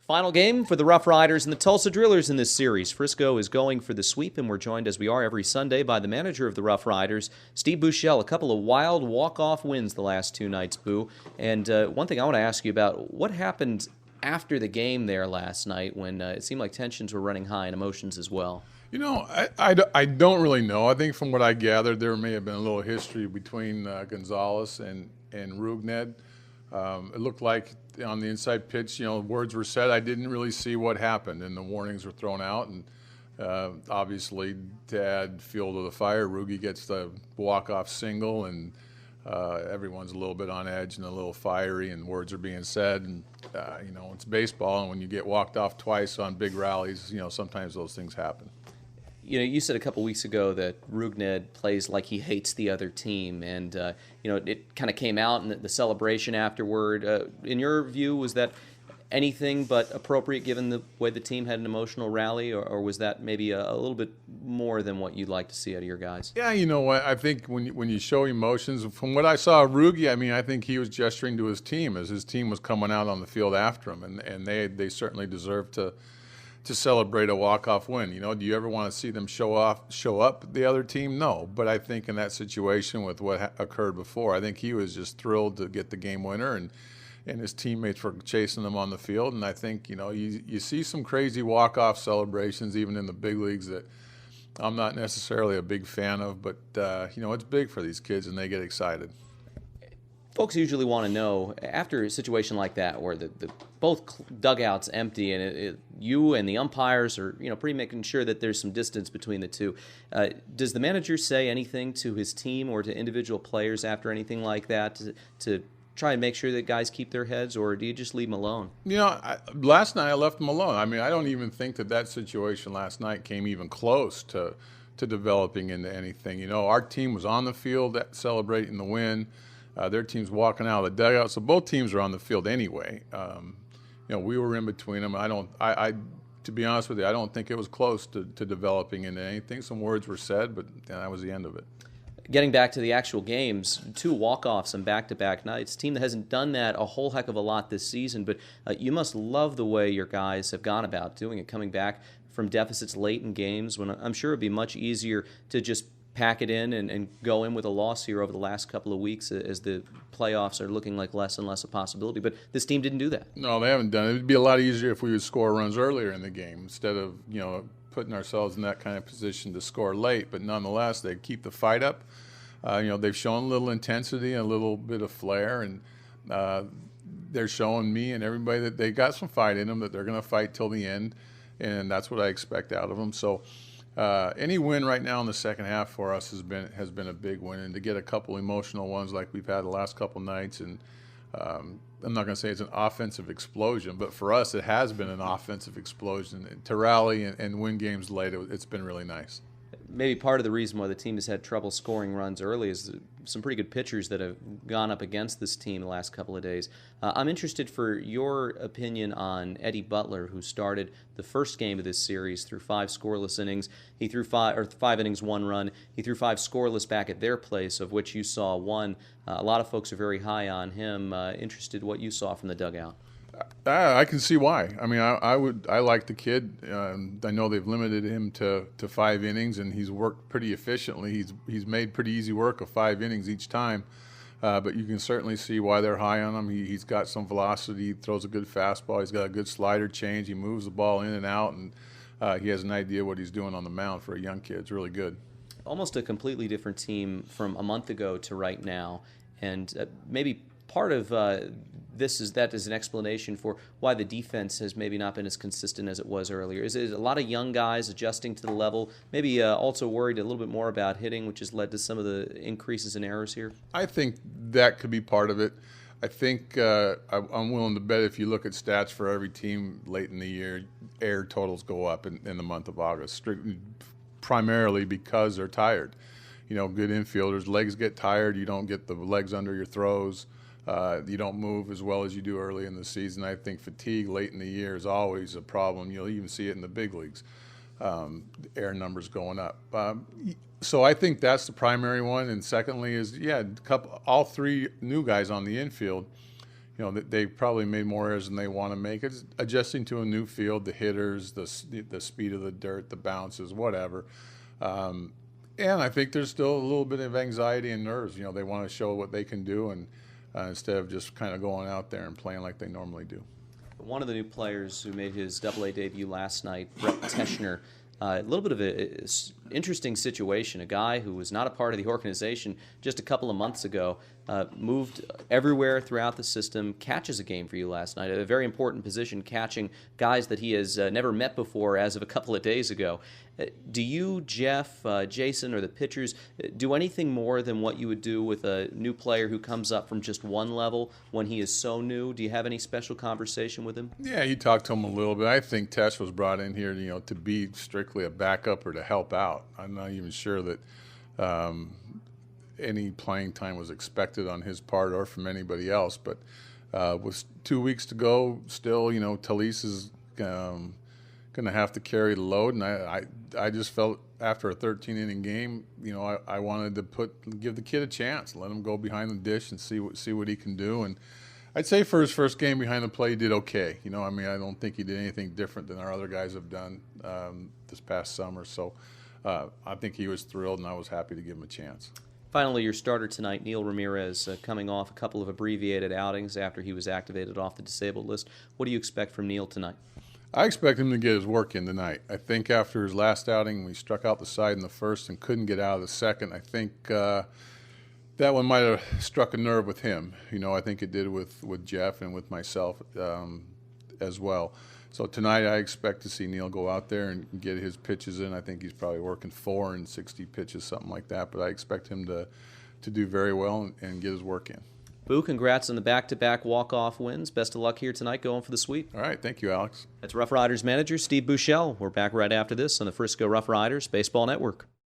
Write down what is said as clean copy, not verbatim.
Final game for the RoughRiders and the Tulsa Drillers in this series. Frisco is going for the sweep, and we're joined, as we are every Sunday, by the manager of the RoughRiders, Steve Buechele. A couple of wild walk-off wins the last two nights, Boo. And one thing I want to ask you about, what happened after the game there last night when it seemed like tensions were running high and emotions as well? You know, I don't really know. I think from what I gathered, there may have been a little history between Gonzalez and Rugned. It looked like on the inside pitch, words were said. I didn't really see what happened, and the warnings were thrown out. And obviously, to add fuel to the fire, Rugi gets the walk-off single, and everyone's a little bit on edge and a little fiery, and words are being said. And it's baseball, and when you get walked off twice on big rallies, sometimes those things happen. You said a couple weeks ago that Rugned plays like he hates the other team, and it kind of came out in the celebration afterward. In your view, was that anything but appropriate given the way the team had an emotional rally, or was that maybe a little bit more than what you'd like to see out of your guys? Yeah, you know what? I think when you show emotions, from what I saw of Rugi, I think he was gesturing to his team as his team was coming out on the field after him, and they certainly deserve to celebrate a walk-off win. Do you ever want to see them show up the other team? No. But I think in that situation with what occurred before, I think he was just thrilled to get the game winner, and his teammates were chasing them on the field. And I think, you see some crazy walk-off celebrations even in the big leagues that I'm not necessarily a big fan of, but, it's big for these kids and they get excited. Folks usually want to know, after a situation like that where the both dugouts empty and you and the umpires are pretty making sure that there's some distance between the two, does the manager say anything to his team or to individual players after anything like that to try and make sure that guys keep their heads, or do you just leave them alone? Last night I left them alone. I don't even think that situation last night came even close to developing into anything. Our team was on the field celebrating the win. Their team's walking out of the dugout, so both teams are on the field anyway. We were in between them. To be honest with you, I don't think it was close to developing into anything. Some words were said, but that was the end of it. Getting back to the actual games, 2 walk-offs on back-to-back nights. A team that hasn't done that a whole heck of a lot this season, but you must love the way your guys have gone about doing it, coming back from deficits late in games when I'm sure it would be much easier to just pack it in and go in with a loss here over the last couple of weeks as the playoffs are looking like less and less a possibility. But this team didn't do that. No, they haven't done it. It would be a lot easier if we would score runs earlier in the game instead of, putting ourselves in that kind of position to score late. But nonetheless, they keep the fight up. They've shown a little intensity and a little bit of flair, and they're showing me and everybody that they got some fight in them, that they're going to fight till the end, and that's what I expect out of them. So any win right now in the second half for us has been a big win, and to get a couple emotional ones like we've had the last couple nights, and I'm not going to say it's an offensive explosion, but for us it has been an offensive explosion. To rally and win games late, it's been really nice. Maybe part of the reason why the team has had trouble scoring runs early is some pretty good pitchers that have gone up against this team the last couple of days. I'm interested for your opinion on Eddie Butler, who started the first game of this series through 5 scoreless innings. He threw 5 innings, 1 run. He threw 5 scoreless back at their place, of which you saw 1. A lot of folks are very high on him. Interested what you saw from the dugout. I can see why. I like the kid. I know they've limited him to 5 innings, and he's worked pretty efficiently. He's made pretty easy work of 5 innings each time. But you can certainly see why they're high on him. He's got some velocity. He throws a good fastball. He's got a good slider change. He moves the ball in and out, and he has an idea what he's doing on the mound for a young kid. It's really good. Almost a completely different team from a month ago to right now, and maybe part of that is an explanation for why the defense has maybe not been as consistent as it was earlier. Is it a lot of young guys adjusting to the level, maybe also worried a little bit more about hitting, which has led to some of the increases in errors here? I think that could be part of it. I think I'm willing to bet if you look at stats for every team late in the year, error totals go up in the month of August, primarily because they're tired. Good infielders, legs get tired. You don't get the legs under your throws. You don't move as well as you do early in the season. I think fatigue late in the year is always a problem. You'll even see it in the big leagues, air numbers going up. So I think that's the primary one. And secondly is, all 3 new guys on the infield, they probably made more errors than they want to make. It's adjusting to a new field, the hitters, the speed of the dirt, the bounces, whatever. And I think there's still a little bit of anxiety and nerves. They want to show what they can do, and instead of just kind of going out there and playing like they normally do. One of the new players who made his Double-A debut last night, Brett Teschner, a little bit of an interesting situation. A guy who was not a part of the organization just a couple of months ago, moved everywhere throughout the system, catches a game for you last night, a very important position, catching guys that he has never met before as of a couple of days ago. Do you, Jeff, Jason, or the pitchers do anything more than what you would do with a new player who comes up from just one level when he is so new? Do you have any special conversation with him? Yeah, he talked to him a little bit. I think Tesh was brought in here, to be strictly a backup or to help out. I'm not even sure that any playing time was expected on his part or from anybody else. But with 2 weeks to go, still, Talise is going to have to carry the load, and I just felt after a 13-inning game, I wanted to give the kid a chance, let him go behind the dish and see what he can do. And I'd say for his first game behind the plate, he did okay. I don't think he did anything different than our other guys have done this past summer. So I think he was thrilled, and I was happy to give him a chance. Finally, your starter tonight, Neil Ramirez, coming off a couple of abbreviated outings after he was activated off the disabled list. What do you expect from Neil tonight? I expect him to get his work in tonight. I think after his last outing, we struck out the side in the first and couldn't get out of the second. I think that one might have struck a nerve with him. I think it did with Jeff and with myself as well. So tonight I expect to see Neil go out there and get his pitches in. I think he's probably working 460 pitches, something like that. But I expect him to do very well and get his work in. Boo, congrats on the back-to-back walk-off wins. Best of luck here tonight going for the sweep. All right, thank you, Alex. That's RoughRiders manager Steve Buechele. We're back right after this on the Frisco RoughRiders Baseball Network.